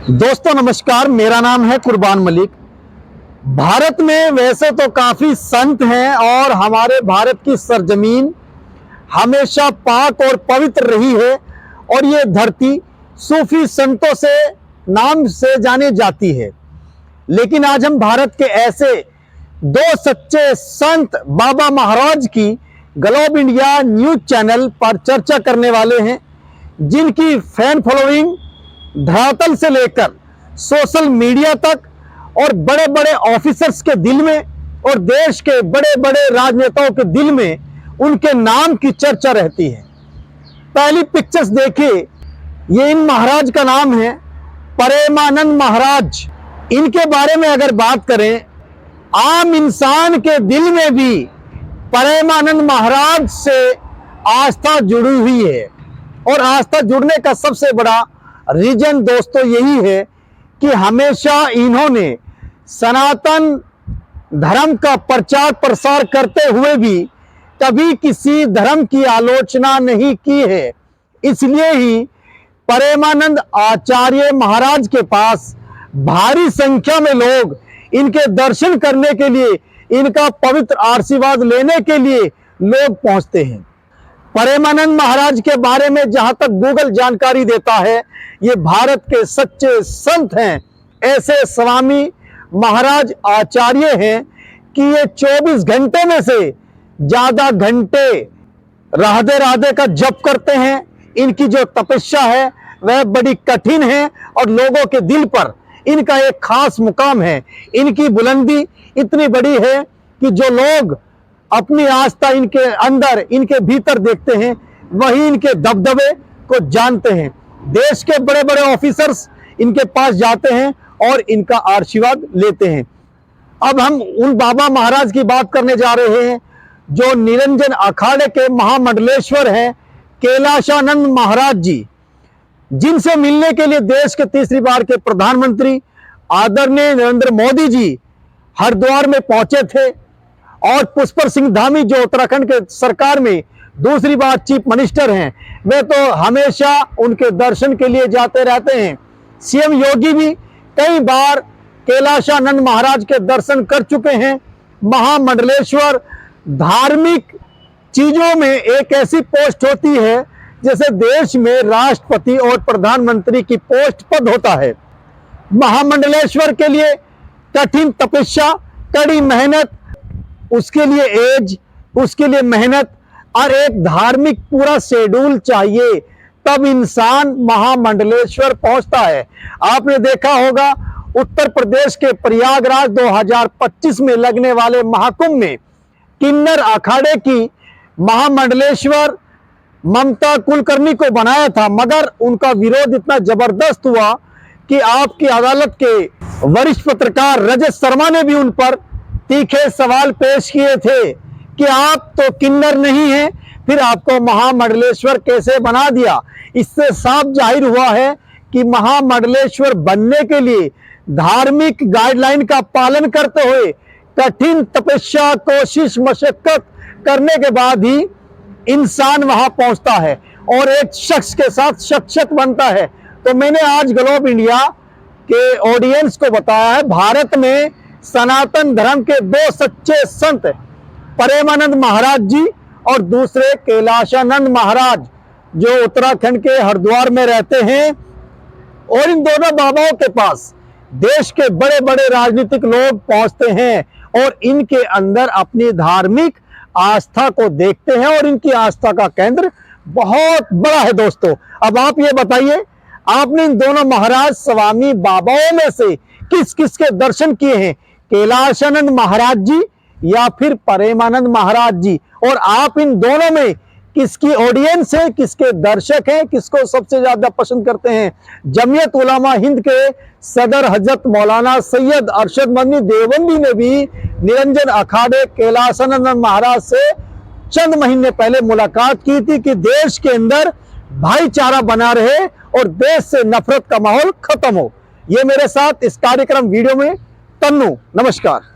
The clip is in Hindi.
दोस्तों नमस्कार, मेरा नाम है कुर्बान मलिक। भारत में वैसे तो काफी संत हैं और हमारे भारत की सरजमीन हमेशा पाक और पवित्र रही है और ये धरती सूफी संतों से नाम से जानी जाती है। लेकिन आज हम भारत के ऐसे दो सच्चे संत बाबा महाराज की ग्लोब इंडिया न्यूज चैनल पर चर्चा करने वाले हैं, जिनकी फैन फॉलोइंग धरातल से लेकर सोशल मीडिया तक और बड़े बड़े ऑफिसर्स के दिल में और देश के बड़े बड़े राजनेताओं के दिल में उनके नाम की चर्चा रहती है। पहली पिक्चर्स देखिए, ये इन महाराज का नाम है प्रेमानंद महाराज। इनके बारे में अगर बात करें, आम इंसान के दिल में भी प्रेमानंद महाराज से आस्था जुड़ी हुई है और आस्था जुड़ने का सबसे बड़ा रीजन दोस्तों यही है कि हमेशा इन्होंने सनातन धर्म का प्रचार प्रसार करते हुए भी कभी किसी धर्म की आलोचना नहीं की है। इसलिए ही प्रेमानंद आचार्य महाराज के पास भारी संख्या में लोग इनके दर्शन करने के लिए, इनका पवित्र आशीर्वाद लेने के लिए लोग पहुंचते हैं। प्रेमानंद महाराज के बारे में जहां तक गूगल जानकारी देता है, ये भारत के सच्चे संत हैं। ऐसे स्वामी महाराज आचार्य हैं कि ये 24 घंटे में से ज्यादा घंटे राधे राधे का जप करते हैं। इनकी जो तपस्या है वह बड़ी कठिन है और लोगों के दिल पर इनका एक खास मुकाम है। इनकी बुलंदी इतनी बड़ी है कि जो लोग अपनी आस्था इनके अंदर, इनके भीतर देखते हैं, वही इनके दबदबे को जानते हैं। देश के बड़े बड़े ऑफिसर्स इनके पास जाते हैं और इनका आशीर्वाद लेते हैं। अब हम उन बाबा महाराज की बात करने जा रहे हैं जो निरंजन अखाड़े के महामंडलेश्वर हैं, कैलाशानंद महाराज जी, जिनसे मिलने के लिए देश के तीसरी बार के प्रधानमंत्री आदरणीय नरेंद्र मोदी जी हरिद्वार में पहुंचे थे और पुष्कर सिंह धामी जो उत्तराखंड के सरकार में दूसरी बार चीफ मिनिस्टर हैं, वे तो हमेशा उनके दर्शन के लिए जाते रहते हैं। सीएम योगी भी कई बार कैलाशानंद महाराज के दर्शन कर चुके हैं। महामंडलेश्वर धार्मिक चीजों में एक ऐसी पोस्ट होती है जैसे देश में राष्ट्रपति और प्रधानमंत्री की पोस्ट पद होता है। महामंडलेश्वर के लिए कठिन तपस्या, कड़ी मेहनत, उसके लिए एज, उसके लिए मेहनत और एक धार्मिक पूरा शेड्यूल चाहिए, तब इंसान महामंडलेश्वर पहुंचता है। आपने देखा होगा उत्तर प्रदेश के प्रयागराज 2025 में लगने वाले महाकुंभ में किन्नर अखाड़े की महामंडलेश्वर ममता कुलकर्णी को बनाया था, मगर उनका विरोध इतना जबरदस्त हुआ कि आपकी अदालत के वरिष्ठ पत्रकार रजत शर्मा ने भी उन पर तीखे सवाल पेश किए थे कि आप तो किन्नर नहीं हैं, फिर आपको महामंडलेश्वर कैसे बना दिया। इससे साफ जाहिर हुआ है कि महामंडलेश्वर बनने के लिए धार्मिक गाइडलाइन का पालन करते हुए कठिन तपस्या, कोशिश, मशक्कत करने के बाद ही इंसान वहां पहुंचता है और एक शख्स के साथ शख्सियत बनता है। तो मैंने आज ग्लोब इंडिया के ऑडियंस को बताया है, भारत में सनातन धर्म के दो सच्चे संत प्रेमानंद महाराज जी और दूसरे कैलाशानंद महाराज जो उत्तराखंड के हरिद्वार में रहते हैं। और इन दोनों बाबाओं के पास देश के बड़े बड़े राजनीतिक लोग पहुंचते हैं और इनके अंदर अपनी धार्मिक आस्था को देखते हैं और इनकी आस्था का केंद्र बहुत बड़ा है। दोस्तों, अब आप ये बताइए, आपने इन दोनों महाराज स्वामी बाबाओं में से किस किस के दर्शन किए हैं, कैलाशानंद महाराज जी या फिर प्रेमानंद महाराज जी? और आप इन दोनों में किसकी ऑडियंस है, किसके दर्शक हैं, किसको सबसे ज्यादा पसंद करते हैं? जमीयत उलमा हिंद के सदर हजरत मौलाना सैयद अरशद मदनी देवबंदी ने भी निरंजन अखाड़े कैलाशानंद महाराज से चंद महीने पहले मुलाकात की थी कि देश के अंदर भाईचारा बना रहे और देश से नफरत का माहौल खत्म हो। ये मेरे साथ इस कार्यक्रम वीडियो में तन्नू। नमस्कार।